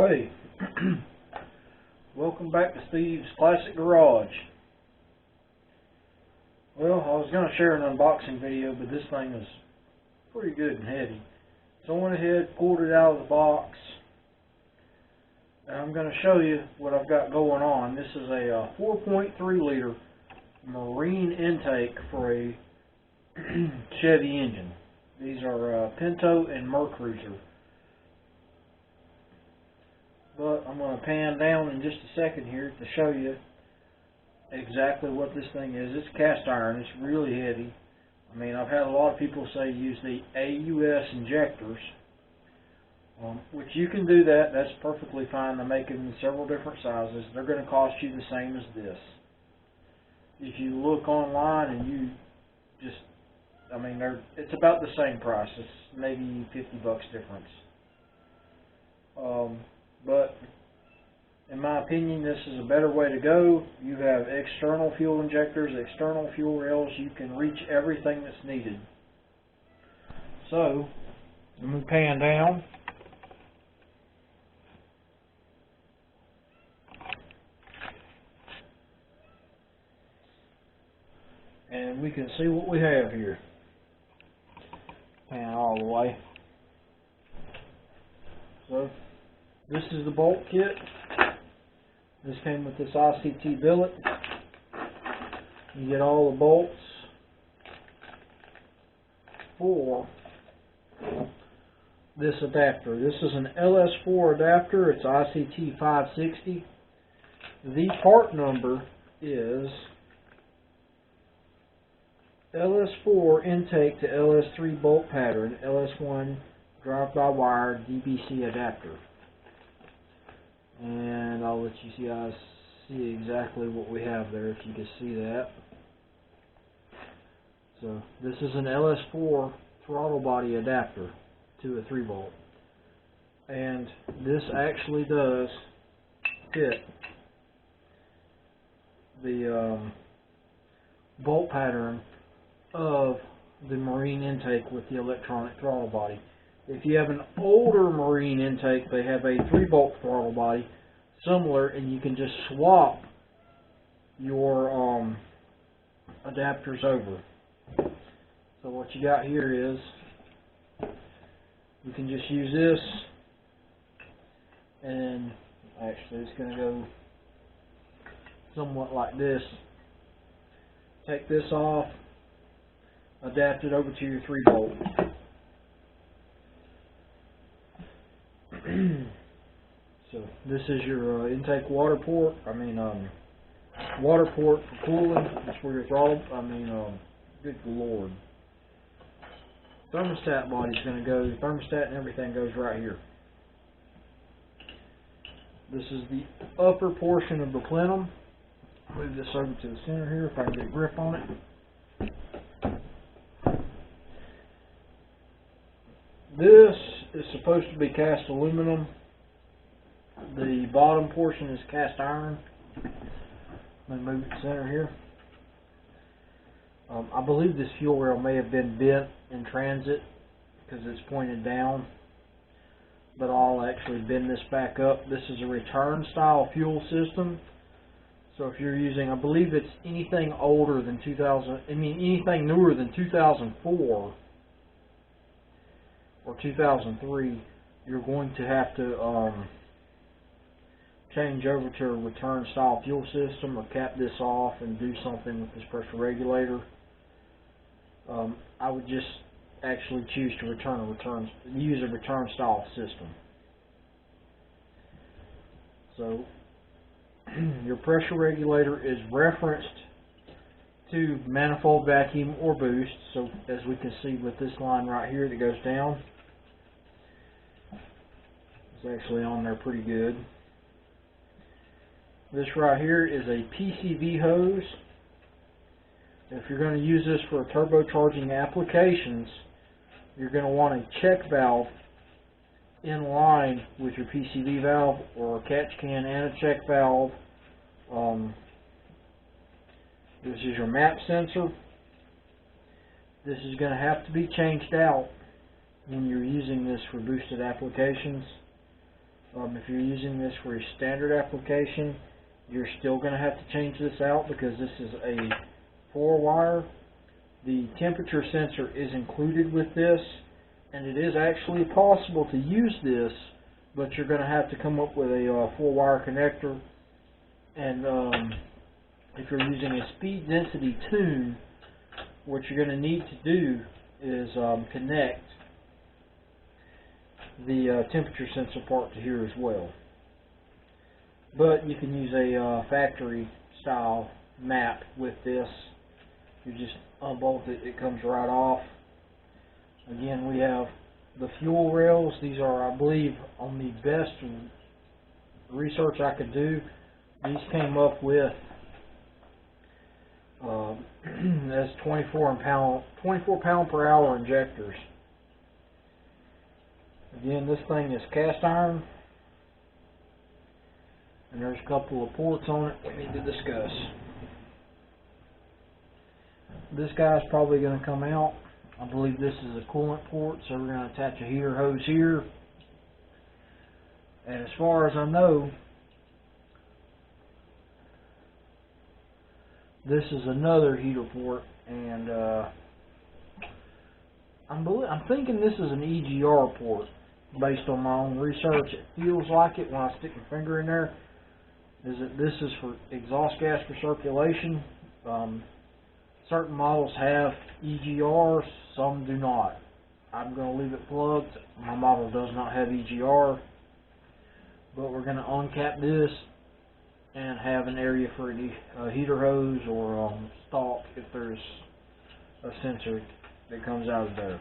Hey, welcome back to Steve's Classic Garage. Well, I was going to share an unboxing video, but this thing is pretty good and heavy. So I went ahead, pulled it out of the box, and I'm going to show you what I've got going on. This is a 4.3 liter marine intake for a Chevy engine. These are Pinto and Mercruiser. But I'm going to pan down in just a second here to show you exactly what this thing is. It's cast iron. It's really heavy. I mean, I've had a lot of people say use the AUS injectors, which you can do that. That's perfectly fine. They make them in several different sizes. They're going to cost you the same as this. If you look online and you just, I mean, it's about the same price. It's maybe $50 difference. But in my opinion, this is a better way to go. You have external fuel injectors, external fuel rails. You can reach everything that's needed. So, let me pan down. And we can see what we have here. Pan all the way. So, this is the bolt kit. This came with this ICT billet. You get all the bolts for this adapter. This is an LS4 adapter. It's ICT 560. The part number is LS4 intake to LS3 bolt pattern, LS1 drive-by-wire DBC adapter. And I'll let you see exactly what we have there, if you can see that. So this is an LS4 throttle body adapter to a 3-volt, and this actually does fit the bolt pattern of the marine intake with the electronic throttle body. If you have an older marine intake, they have a 3-volt throttle body, similar, and you can just swap your adapters over. So what you got here is, you can just use this, and actually it's going to go somewhat like this. Take this off, adapt it over to your 3-volt. So this is your intake water port. Water port for cooling. That's where your throttle. Good Lord. Thermostat body's going to go. Thermostat and everything goes right here. This is the upper portion of the plenum. Move this over to the center here if I can get a grip on it. This is supposed to be cast aluminum. The bottom portion is cast iron. Let me move it to center here. I believe this fuel rail may have been bent in transit because it's pointed down, but I'll actually bend this back up. This is a return style fuel system. So if you're using, I believe it's anything older than anything newer than 2004 or 2003, you're going to have to change over to a return style fuel system, or cap this off and do something with this pressure regulator. I would just actually choose to use a return style system. So your pressure regulator is referenced to manifold, vacuum, or boost. So as we can see with this line right here that goes down, it's actually on there pretty good. This right here is a PCV hose. If you're going to use this for turbocharging applications, you're going to want a check valve in line with your PCV valve, or a catch can and a check valve. This is your map sensor. This is going to have to be changed out when you're using this for boosted applications. If you're using this for a standard application, you're still going to have to change this out because this is a 4-wire. The temperature sensor is included with this, and it is actually possible to use this, but you're going to have to come up with a 4-wire connector. And if you're using a speed density tune, what you're going to need to do is connect the temperature sensor part to here as well. But you can use a factory style map with this. You just unbolt it, it comes right off. Again, we have the fuel rails. These are, I believe, on the best research I could do. These came up with as 24 pound per hour injectors. Again, this thing is cast iron, and there's a couple of ports on it we need to discuss. This guy's probably going to come out. I believe this is a coolant port, so we're going to attach a heater hose here. And as far as I know, this is another heater port, and I'm thinking this is an EGR port based on my own research. It feels like it when I stick my finger in there. This is for exhaust gas recirculation. Certain models have EGRs, some do not. I'm going to leave it plugged. My model does not have EGR, but we're going to uncap this and have an area for a heater hose or stalk if there's a sensor that comes out of there.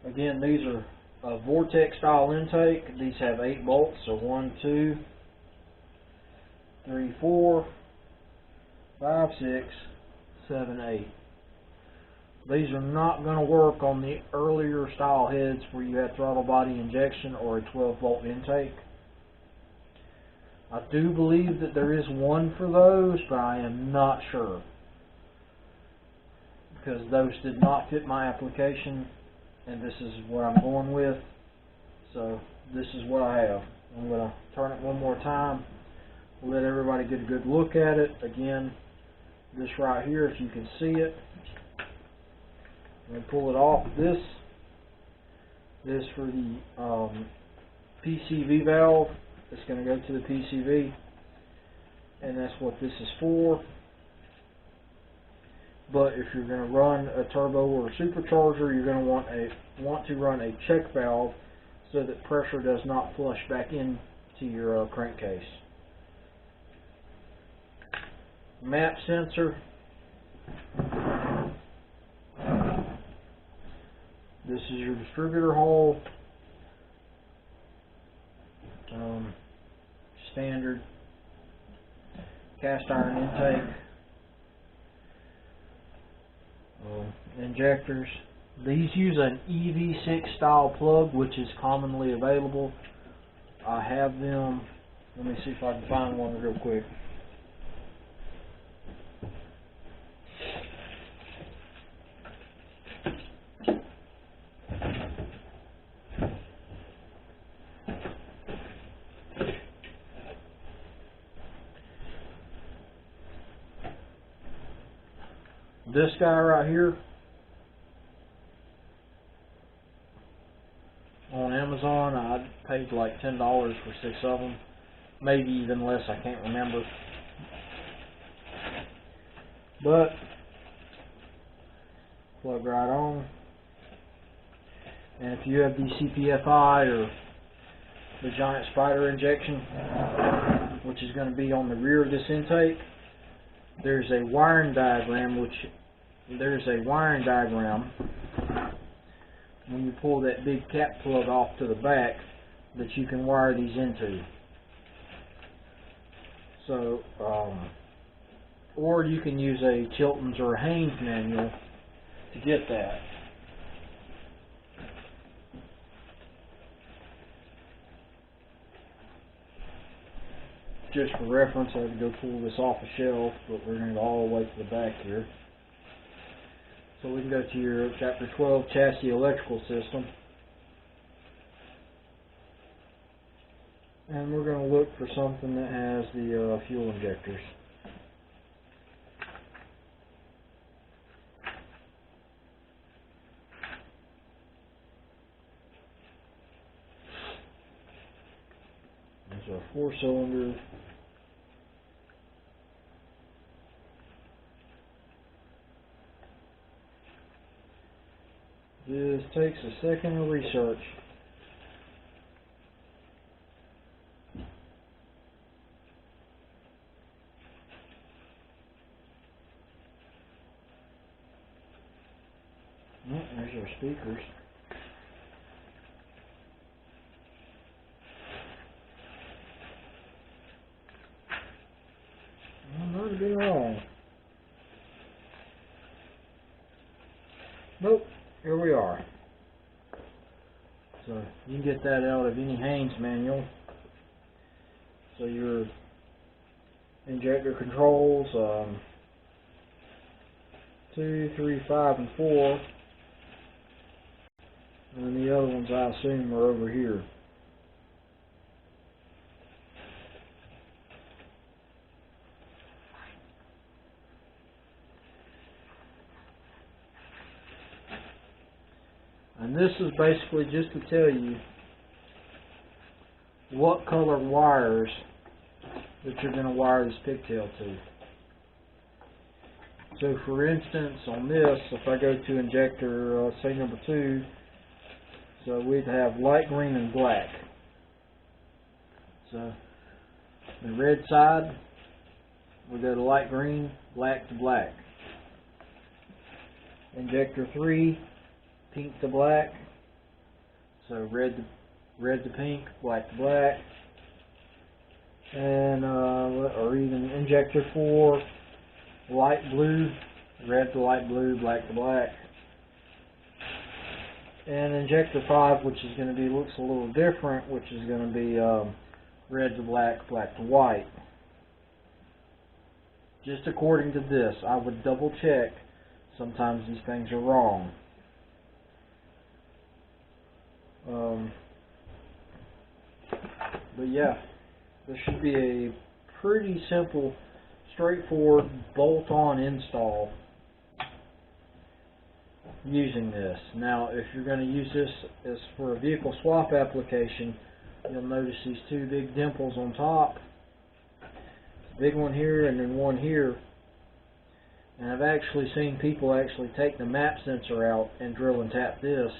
Again, these are a Vortex style intake. These have 8 bolts, so 1, 2, 3, 4, 5, 6, 7, 8. These are not going to work on the earlier style heads where you had throttle body injection or a 12 volt intake. I do believe that there is one for those, but I am not sure, because those did not fit my application, and this is what I'm going with. So this is what I have. I'm going to turn it one more time, let everybody get a good look at it. Again, this right here, if you can see it, I'm going to pull it off. This is for the PCV valve. It's going to go to the PCV, and that's what this is for. But if you're going to run a turbo or a supercharger, you're going to want to run a check valve so that pressure does not flush back into your crankcase. Map sensor. This is your distributor hole. Standard cast iron intake. Injectors. These use an EV6 style plug, which is commonly available. I have them. Let me see if I can find one real quick. This guy right here, on Amazon, I paid like $10 for 6 of them, maybe even less, I can't remember. But plug right on, and if you have the CPFI or the Giant Spider injection, which is going to be on the rear of this intake, there's a wiring diagram when you pull that big cap plug off to the back that you can wire these into. So, or you can use a Chilton's or a Haynes manual to get that. Just for reference, I had to go pull this off a shelf, but we're going to go all the way to the back here. So we can go to your Chapter 12 Chassis Electrical System. And we're going to look for something that has the fuel injectors. There's a 4-cylinder. This takes a second of research. Oh, there's our speakers. I might have been wrong. Nope, here we are. So you can get that out of any Haynes manual. So your injector controls 2, 3, 5, and 4. And then the other ones I assume are over here. And this is basically just to tell you what color wires that you're going to wire this pigtail to. So for instance, on this, if I go to injector, say number 2, so we'd have light green and black. So the red side, we go to light green, black to black. Injector 3, pink to black. So red to pink, black to black. And or even injector 4, light blue, red to light blue, black to black. And injector 5, which is going to be, looks a little different, which is going to be red to black, black to white. Just according to this, I would double check. Sometimes these things are wrong. But yeah, this should be a pretty simple, straightforward bolt-on install using this. Now, if you're going to use this as for a vehicle swap application, you'll notice these 2 big dimples on top. A big one here and then one here. And I've actually seen people actually take the map sensor out and drill and tap this.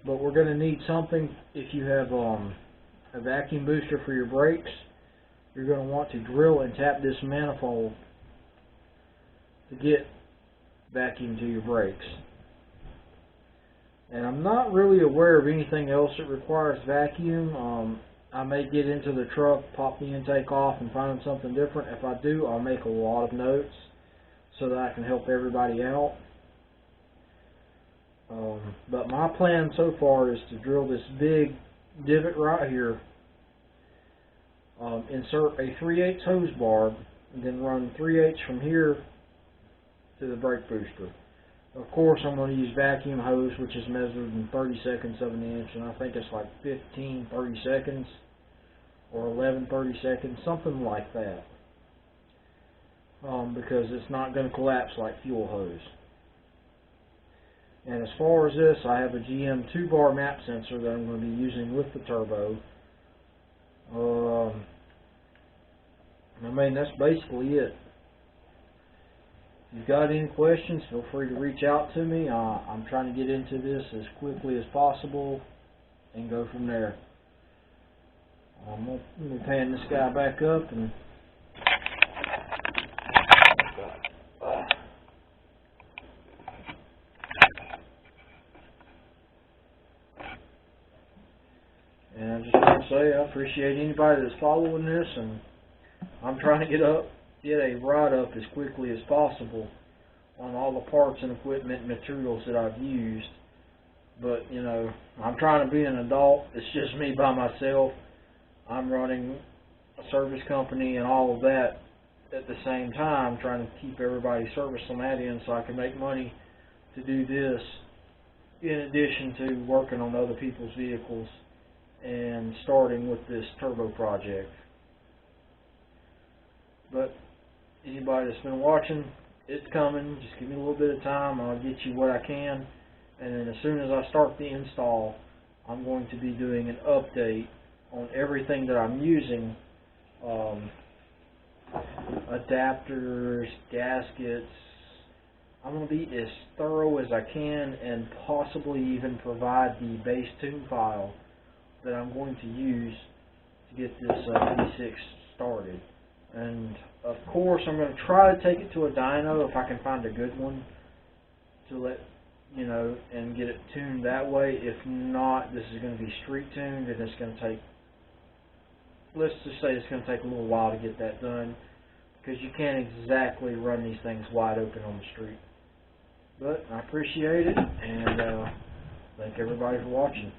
But we're going to need something. If you have a vacuum booster for your brakes, you're going to want to drill and tap this manifold to get vacuum to your brakes. And I'm not really aware of anything else that requires vacuum. I may get into the truck, pop the intake off, and find something different. If I do, I'll make a lot of notes so that I can help everybody out. But my plan so far is to drill this big divot right here, insert a 3/8 hose barb, and then run 3/8 from here to the brake booster. Of course, I'm going to use vacuum hose, which is measured in 30 seconds of an inch, and I think it's like 15 30 seconds or 11 30 seconds, something like that, because it's not going to collapse like fuel hose. And as far as this, I have a GM 2-bar map sensor that I'm going to be using with the turbo. I mean, that's basically it. If you've got any questions, feel free to reach out to me. I'm trying to get into this as quickly as possible and go from there. I'm going to pan this guy back up and I just want to say I appreciate anybody that's following this, and I'm trying to get a write-up as quickly as possible on all the parts and equipment and materials that I've used. But, you know, I'm trying to be an adult. It's just me by myself. I'm running a service company and all of that at the same time, trying to keep everybody serviced on that end so I can make money to do this in addition to working on other people's vehicles and starting with this turbo project. But anybody that's been watching, it's coming. Just give me a little bit of time. I'll get you what I can. And then as soon as I start the install, I'm going to be doing an update on everything that I'm using. Adapters, gaskets. I'm going to be as thorough as I can and possibly even provide the base tune file that I'm going to use to get this V6 started. And of course I'm going to try to take it to a dyno if I can find a good one to let you know and get it tuned that way. If not, this is going to be street tuned, and it's going to take, let's just say it's going to take a little while to get that done, because you can't exactly run these things wide open on the street. But I appreciate it, and thank everybody for watching.